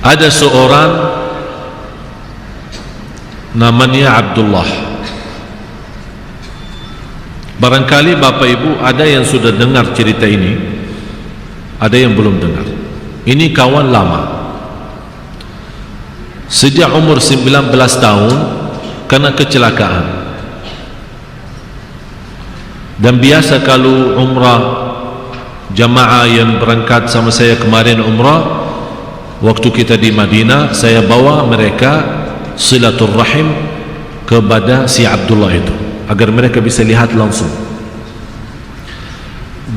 Ada seorang namanya Abdullah. Barangkali Bapak Ibu ada yang sudah dengar cerita ini, ada yang belum dengar. Ini kawan lama. Sejak umur 19 tahun kena kecelakaan. Dan biasa kalau umrah, jamaah yang berangkat sama saya kemarin umrah, waktu kita di Madinah, saya bawa mereka silaturrahim kepada si Abdullah itu, agar mereka bisa lihat langsung.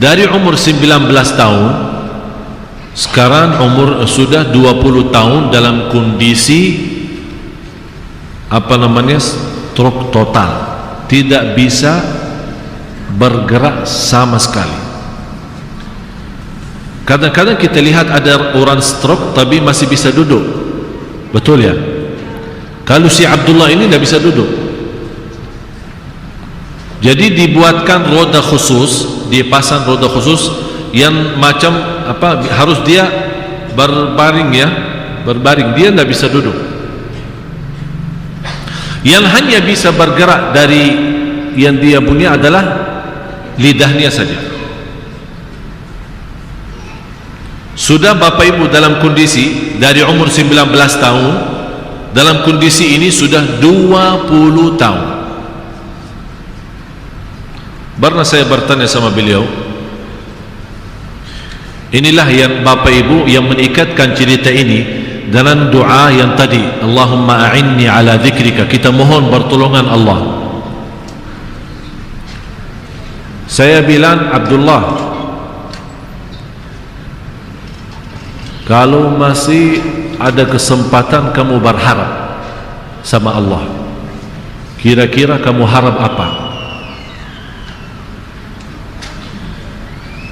Dari umur 19 tahun, sekarang umur sudah 20 tahun dalam kondisi stroke total, tidak bisa bergerak sama sekali. Kadang-kadang kita lihat ada orang stroke tapi masih bisa duduk, betul ya? Kalau si Abdullah ini tidak bisa duduk, jadi dibuatkan roda khusus, dipasang roda khusus yang macam harus dia berbaring ya, berbaring, dia tidak bisa duduk. Yang hanya bisa bergerak dari yang dia punya adalah lidahnya saja. Sudah Bapak Ibu dalam kondisi dari umur 19 tahun, dalam kondisi ini sudah 20 tahun. Pernah saya bertanya sama beliau, inilah yang Bapak Ibu yang meningkatkan cerita ini dengan doa yang tadi, Allahumma a'inni ala dzikrika, kita mohon pertolongan Allah. Saya bilang, Abdullah, kalau masih ada kesempatan kamu berharap sama Allah, kira-kira kamu harap apa?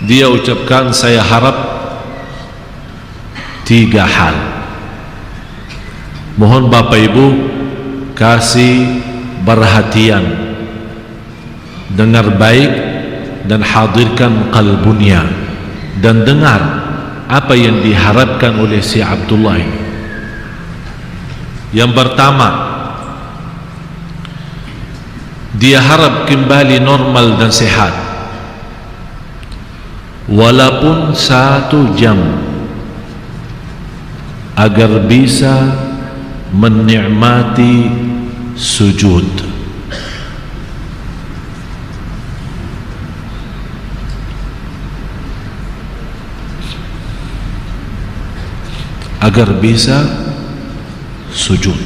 Dia ucapkan, saya harap 3 hal. Mohon Bapak Ibu kasih perhatian, dengar baik dan hadirkan qalbunya, dan dengar apa yang diharapkan oleh si Abdullah ini. Yang pertama, dia harap kembali normal dan sehat, walaupun 1 jam, agar bisa menikmati sujud. Agar bisa sujud,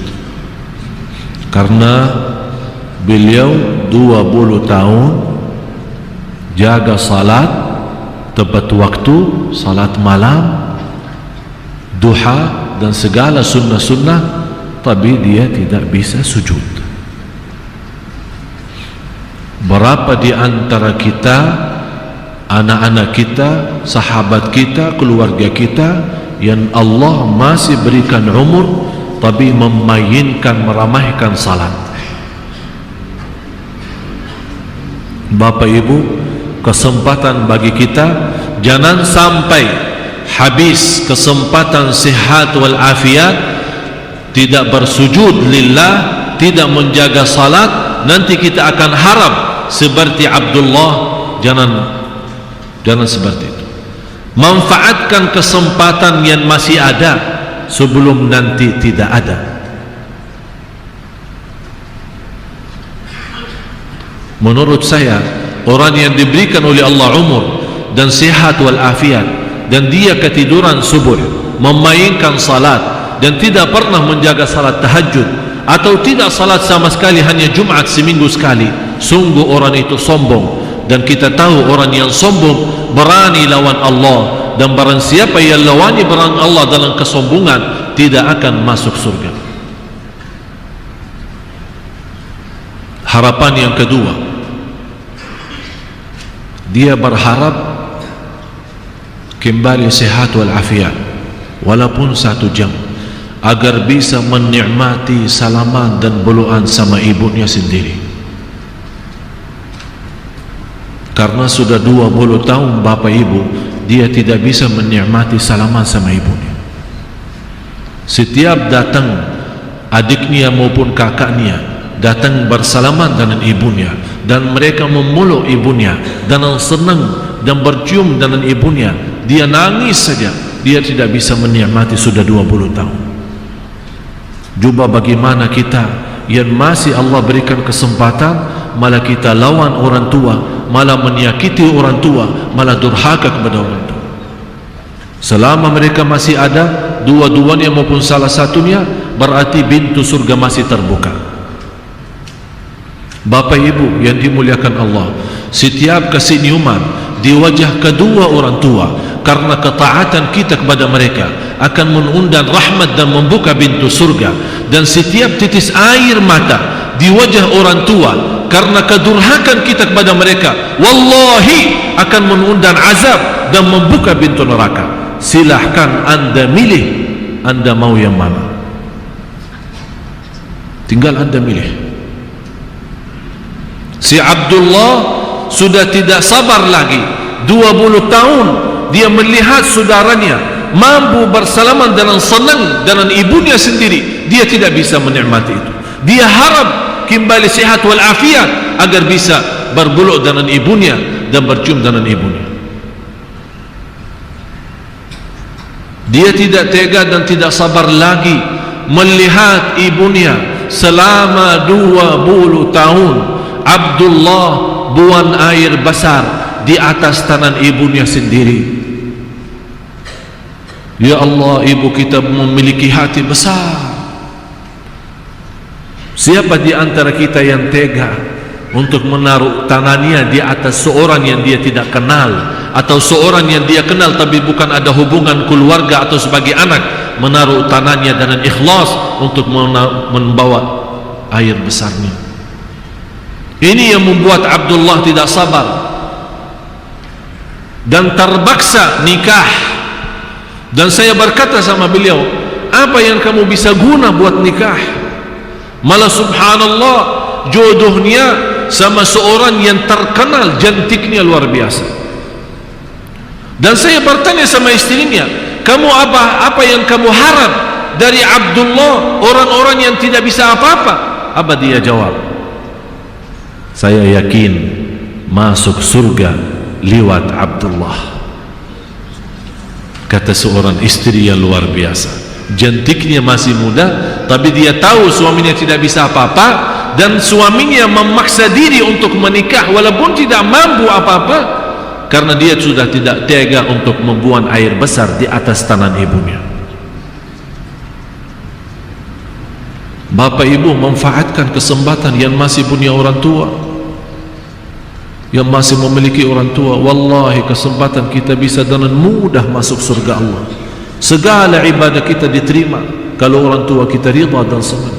karena beliau 20 tahun jaga salat tepat waktu, salat malam, duha dan segala sunnah-sunnah, tapi dia tidak bisa sujud. Berapa di antara kita, anak-anak kita, sahabat kita, keluarga kita yang Allah masih berikan umur tapi memainkan, meramaikan salat. Bapak Ibu, kesempatan bagi kita, jangan sampai habis kesempatan sehat wal afiat tidak bersujud lillah, tidak menjaga salat, nanti kita akan harap seperti Abdullah. Jangan seperti itu. Manfaatkan kesempatan yang masih ada sebelum nanti tidak ada. Menurut saya, orang yang diberikan oleh Allah umur dan sehat wal afiat, dan dia ketiduran subuh, memainkan salat dan tidak pernah menjaga salat tahajud, atau tidak salat sama sekali, hanya Jumat seminggu sekali, sungguh orang itu sombong. Dan kita tahu orang yang sombong berani lawan Allah, dan barang siapa yang lawani barang Allah dalam kesombongan tidak akan masuk surga. Harapan yang kedua, dia berharap kembali sehat wal afiat walaupun 1 jam, agar bisa menikmati salaman dan beluan sama ibunya sendiri. Karena sudah 20 tahun Bapak Ibu, dia tidak bisa menikmati salaman sama ibunya. Setiap datang adiknya maupun kakaknya datang bersalaman dengan ibunya, dan mereka memeluk ibunya dan senang dan bercium dengan ibunya, dia nangis saja, dia tidak bisa menikmati sudah 20 tahun. Cuba bagaimana kita yang masih Allah berikan kesempatan, malah kita lawan orang tua, malah menyakiti orang tua, malah durhaka kepada orang tua. Selama mereka masih ada, dua-duanya maupun salah satunya, berarti pintu surga masih terbuka. Bapak Ibu yang dimuliakan Allah, setiap kesenyuman di wajah kedua orang tua karena ketaatan kita kepada mereka akan mengundang rahmat dan membuka pintu surga. Dan setiap titis air mata di wajah orang tua karena kedurhakan kita kepada mereka, wallahi akan mengundang azab dan membuka pintu neraka. Silahkan anda milih, anda mau yang mana, tinggal anda milih. Si Abdullah sudah tidak sabar lagi, 20 tahun dia melihat saudaranya mampu bersalaman dengan senang dengan ibunya sendiri, dia tidak bisa menikmati itu. Dia harap kembali sehat walafiat agar bisa berbeluk dengan ibunya dan bercium dengan ibunya. Dia tidak tega dan tidak sabar lagi melihat ibunya selama 20 tahun Abdullah buang air besar di atas tangan ibunya sendiri. Ya Allah, ibu kita memiliki hati besar. Siapa di antara kita yang tega untuk menaruh tangannya di atas seorang yang dia tidak kenal, atau seorang yang dia kenal tapi bukan ada hubungan keluarga atau sebagai anak, menaruh tangannya dengan ikhlas untuk membawa air besarnya? Ini yang membuat Abdullah tidak sabar dan terpaksa nikah. Dan saya berkata sama beliau, apa yang kamu bisa guna buat nikah? Malah subhanallah, jodohnya sama seorang yang terkenal, cantiknya luar biasa. Dan saya bertanya sama istrinya, kamu apa yang kamu harap dari Abdullah, orang-orang yang tidak bisa apa-apa? Apa dia jawab? Saya yakin masuk surga lewat Abdullah. Kata seorang istri yang luar biasa, cantiknya masih muda, tapi dia tahu suaminya tidak bisa apa-apa, dan suaminya memaksa diri untuk menikah walaupun tidak mampu apa-apa, karena dia sudah tidak tega untuk membuang air besar di atas tangan ibunya. Bapak Ibu, manfaatkan kesempatan yang masih punya orang tua, yang masih memiliki orang tua. Wallahi kesempatan kita bisa dengan mudah masuk surga Allah. Segala ibadah kita diterima kalau orang tua kita ridha dan senang.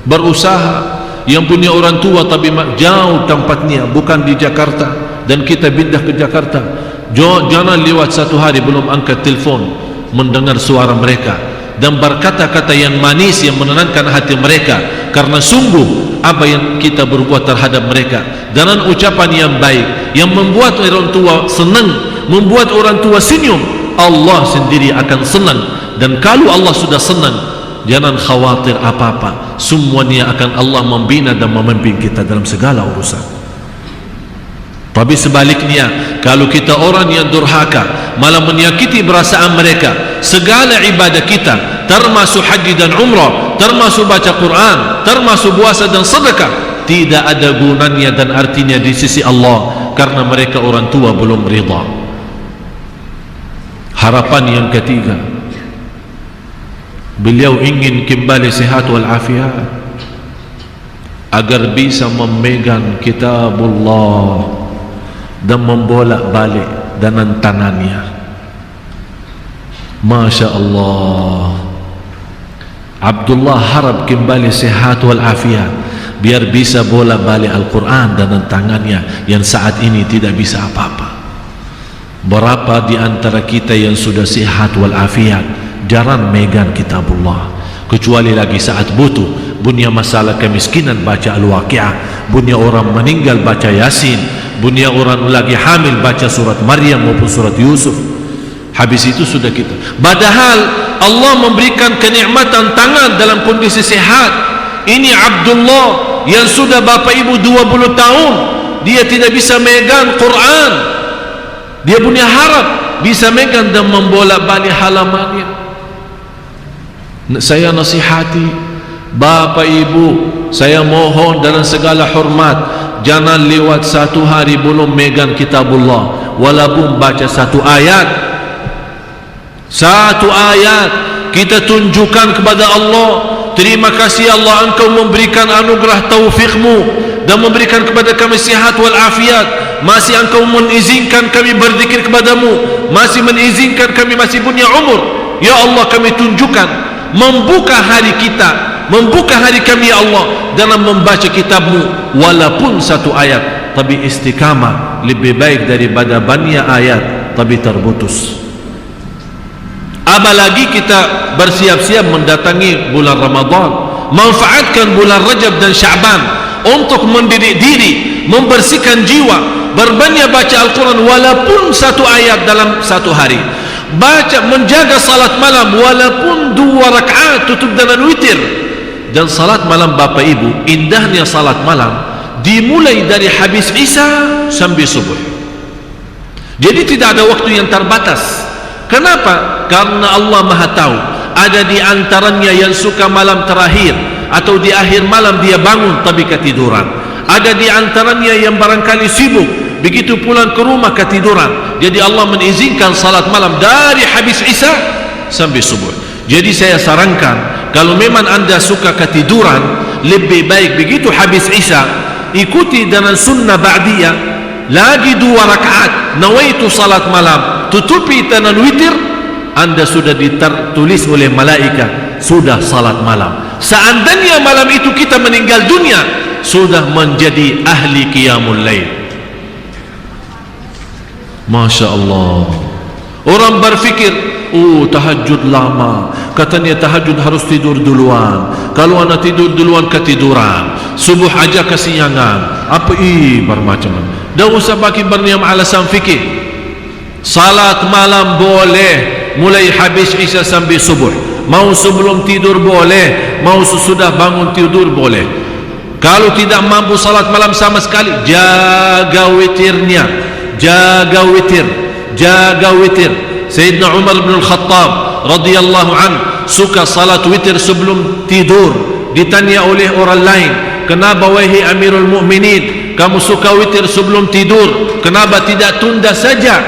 Berusaha, yang punya orang tua tapi jauh tempatnya, bukan di Jakarta, dan kita pindah ke Jakarta, jangan lewat satu hari belum angkat telefon mendengar suara mereka dan berkata-kata yang manis yang menenangkan hati mereka, karena sungguh apa yang kita berbuat terhadap mereka dengan ucapan yang baik yang membuat orang tua senang, membuat orang tua senyum, Allah sendiri akan senang. Dan kalau Allah sudah senang, jangan khawatir apa-apa, semuanya akan Allah membina dan memimpin kita dalam segala urusan. Tapi sebaliknya, kalau kita orang yang durhaka, malah menyakiti perasaan mereka, segala ibadah kita, termasuk haji dan umrah, termasuk baca Quran, termasuk puasa dan sedekah, tidak ada gunanya dan artinya di sisi Allah, karena mereka orang tua belum ridha. Harapan yang ketiga, beliau ingin kembali sehat walafiat agar bisa memegang kitabullah dan membolak-balik dengan tangannya. Masya Allah, Abdullah harap kembali sehat walafiat biar bisa bolak-balik Al-Quran dengan tangannya yang saat ini tidak bisa apa-apa. Berapa di antara kita yang sudah sehat walafiat jarang megang kitabullah, kecuali lagi saat butuh, punya masalah kemiskinan baca Al-Waqi'ah, punya orang meninggal baca Yasin, punya orang lagi hamil baca surat Maryam maupun surat Yusuf. Habis itu sudah kita. Padahal Allah memberikan kenikmatan tangan dalam kondisi sehat. Ini Abdullah yang sudah bapa ibu 20 tahun, dia tidak bisa megang Quran. Dia punya harap bisa megang dan membolak-balik halamannya. Saya nasihati bapa ibu, saya mohon dalam segala hormat, jangan lewat satu hari belum megang kitabullah, walaupun baca satu ayat. Satu ayat kita tunjukkan kepada Allah, terima kasih Allah, engkau memberikan anugerah taufikmu dan memberikan kepada kami sihat wal afiat. Masih engkau mengizinkan kami berzikir kepadamu, masih mengizinkan kami masih punya umur. Ya Allah, kami tunjukkan, membuka hari kita, membuka hari kami ya Allah dalam membaca kitabmu, walaupun satu ayat, tapi istiqamah lebih baik daripada banyak ayat tapi terputus. Apalagi kita bersiap-siap mendatangi bulan Ramadan. Manfaatkan bulan Rajab dan Sya'ban untuk mendidik diri, membersihkan jiwa, berbanyak baca Al-Quran walaupun satu ayat dalam satu hari. Baca, menjaga salat malam walaupun 2 rakaat tutup dengan witir. Dan salat malam bapa ibu, indahnya salat malam dimulai dari habis Isya sampai subuh. Jadi tidak ada waktu yang terbatas. Kenapa? Karena Allah Maha tahu. Ada di antaranya yang suka malam terakhir atau di akhir malam dia bangun tapi ketiduran. Ada di antaranya yang barangkali sibuk, begitu pulang ke rumah ketiduran. Jadi Allah mengizinkan salat malam dari habis Isya sampai subuh. Jadi saya sarankan, kalau memang anda suka ketiduran, lebih baik begitu habis Isya ikuti dengan sunnah ba'diyah, lagi 2 rakaat, nawaitu salat malam, tutupi dengan witir, anda sudah ditulis oleh malaikat sudah salat malam. Seandainya malam itu kita meninggal dunia, sudah menjadi ahli qiyamul lail. Masya Allah. Orang berfikir, oh tahajud lama, katanya tahajud harus tidur duluan, kalau anak tidur duluan ketiduran, subuh aja kesiangan, apa bermacam-macam. Dah usah bagi berniam alasan fikir. Salat malam boleh mulai habis Isya sampai subuh. Mau sebelum tidur boleh, mau sesudah bangun tidur boleh. Kalau tidak mampu salat malam sama sekali, jaga witirnya, jaga witir, jaga witir. Sayyidina Umar bin Al-Khattab radhiyallahu an suka salat witir sebelum tidur. Ditanya oleh orang lain, kenapa wahai Amirul Mukminin kamu suka witir sebelum tidur, kenapa tidak tunda saja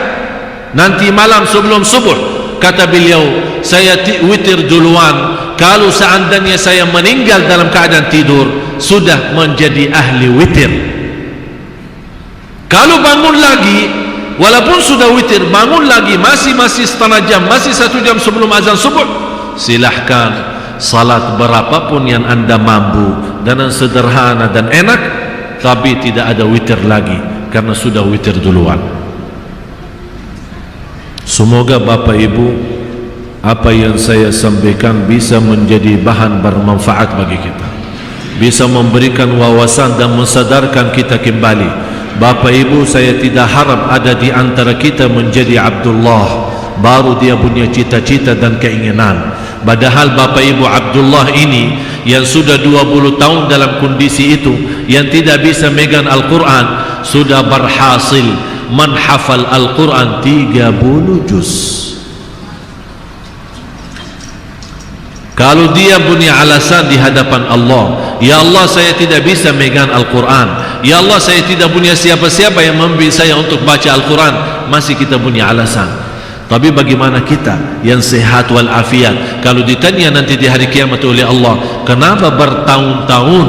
nanti malam sebelum subuh? Kata beliau, saya witir duluan, kalau seandainya saya meninggal dalam keadaan tidur, sudah menjadi ahli witir. Kalau bangun lagi, walaupun sudah witir, bangun lagi masih setengah jam, masih 1 jam sebelum azan subuh, silahkan salat berapapun yang anda mampu, dengan sederhana dan enak, tapi tidak ada witir lagi karena sudah witir duluan. Semoga Bapak Ibu, apa yang saya sampaikan bisa menjadi bahan bermanfaat bagi kita, bisa memberikan wawasan dan mensadarkan kita kembali. Bapak Ibu, saya tidak harap ada di antara kita menjadi Abdullah baru dia punya cita-cita dan keinginan. Padahal Bapak Ibu Abdullah ini yang sudah 20 tahun dalam kondisi itu, yang tidak bisa megang Al-Quran, sudah berhasil menghafal Al-Quran 30 juz. Kalau dia punya alasan di hadapan Allah, ya Allah saya tidak bisa megang Al-Quran, ya Allah saya tidak punya siapa-siapa yang membimbing saya untuk baca Al-Quran, masih kita punya alasan. Tapi bagaimana kita yang sehat wal afiat, kalau ditanya nanti di hari kiamat oleh Allah, kenapa bertahun-tahun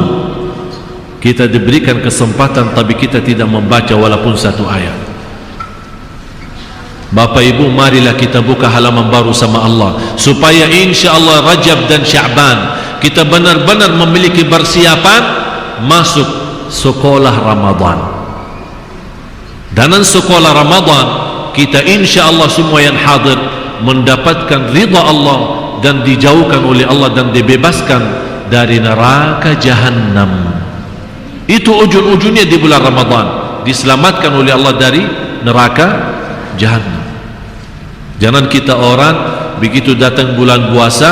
kita diberikan kesempatan tapi kita tidak membaca walaupun satu ayat? Bapak Ibu, marilah kita buka halaman baru sama Allah, supaya insya Allah Rajab dan Sya'ban kita benar-benar memiliki persiapan masuk sekolah Ramadan. Dan sekolah Ramadan kita insya Allah semua yang hadir mendapatkan ridha Allah dan dijauhkan oleh Allah dan dibebaskan dari neraka Jahannam. Itu ujung-ujungnya di bulan Ramadan, diselamatkan oleh Allah dari neraka Jahannam. Jangan kita orang begitu datang bulan puasa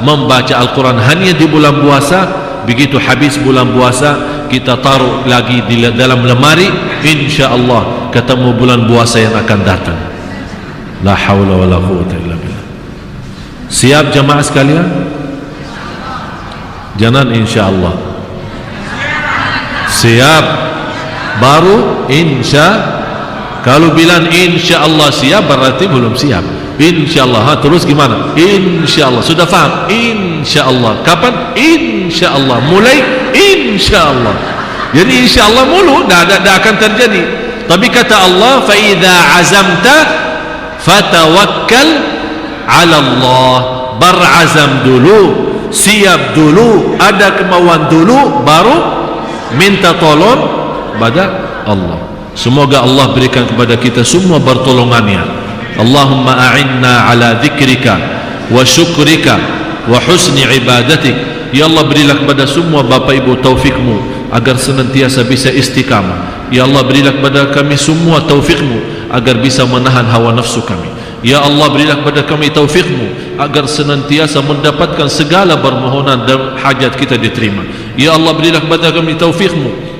membaca Al-Quran hanya di bulan puasa, begitu habis bulan puasa kita taruh lagi di dalam lemari, insya-Allah ketemu bulan puasa yang akan datang. La haula wala quwwata illa billah. Siap jamaah sekalian? Jangan insya-Allah. Siap baru insya. Kalau bilang insya-Allah siap berarti belum siap. Insya-Allah. Terus gimana? Insya-Allah. Sudah faham? Insya-Allah. Kapan? Insya-Allah. Mulai insya-Allah. Jadi insya-Allah mulu dah akan terjadi. Tapi kata Allah, fa idza azamta fatawakkal 'ala Allah. Berazam dulu, siap dulu, ada kemauan dulu, baru minta tolong pada Allah. Semoga Allah berikan kepada kita semua pertolongannya. Allahumma a'inna ala dzikrika wa syukrika wa husni ibadatik. Ya Allah, berilah kepada semua Bapak Ibu taufikmu agar senantiasa bisa istiqamah. Ya Allah, berilah kepada kami semua taufikmu agar bisa menahan hawa nafsu kami. Ya Allah, berilah kepada kami taufikmu agar senantiasa mendapatkan segala permohonan dan hajat kita diterima. Ya Allah, berilah kepada kami taufikmu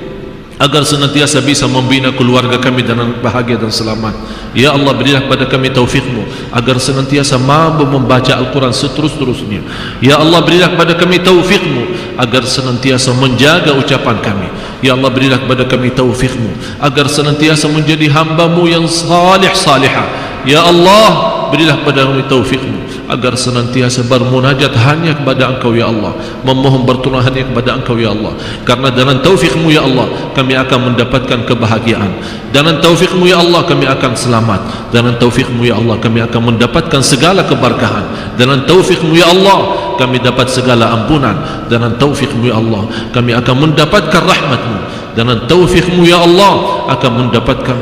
agar senantiasa bisa membina keluarga kami dengan bahagia dan selamat. Ya Allah, berilah kepada kami taufikmu agar senantiasa mampu membaca Al-Quran seterus-terusnya. Ya Allah, berilah kepada kami taufikmu agar senantiasa menjaga ucapan kami. Ya Allah, berilah kepada kami taufikmu agar senantiasa menjadi hamba-Mu yang salih-salihah. Ya Allah, berilah kepada kami taufikmu agar senantiasa bermunajat hanya kepada Engkau ya Allah, memohon bertolong hanya kepada Engkau ya Allah. Karena dengan taufikmu ya Allah kami akan mendapatkan kebahagiaan, dengan taufikmu ya Allah kami akan selamat, dengan taufikmu ya Allah kami akan mendapatkan segala keberkahan, dengan taufikmu ya Allah kami dapat segala ampunan, dengan taufikmu ya Allah kami akan mendapatkan rahmatmu, dengan taufikmu ya Allah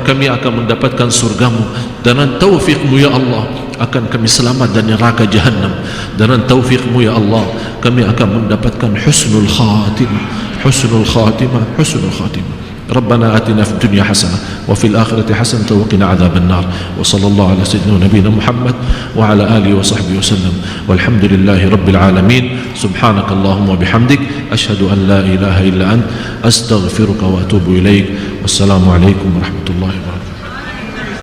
kami akan mendapatkan surgamu, dengan taufikmu ya Allah akan kami selamat dari neraka jahannam, dengan taufikmu ya Allah kami akan mendapatkan husnul khatimah. ربنا آتنا في الدنيا حسنة وفي الآخرة حسنة وقنا عذاب النار وصلى الله على سيدنا ونبينا محمد وعلى آله وصحبه وسلم والحمد لله رب العالمين. سبحانك اللهم وبحمدك أشهد أن لا إله إلا أنت أستغفرك وأتوب إليك والسلام عليكم ورحمة الله وبركاته.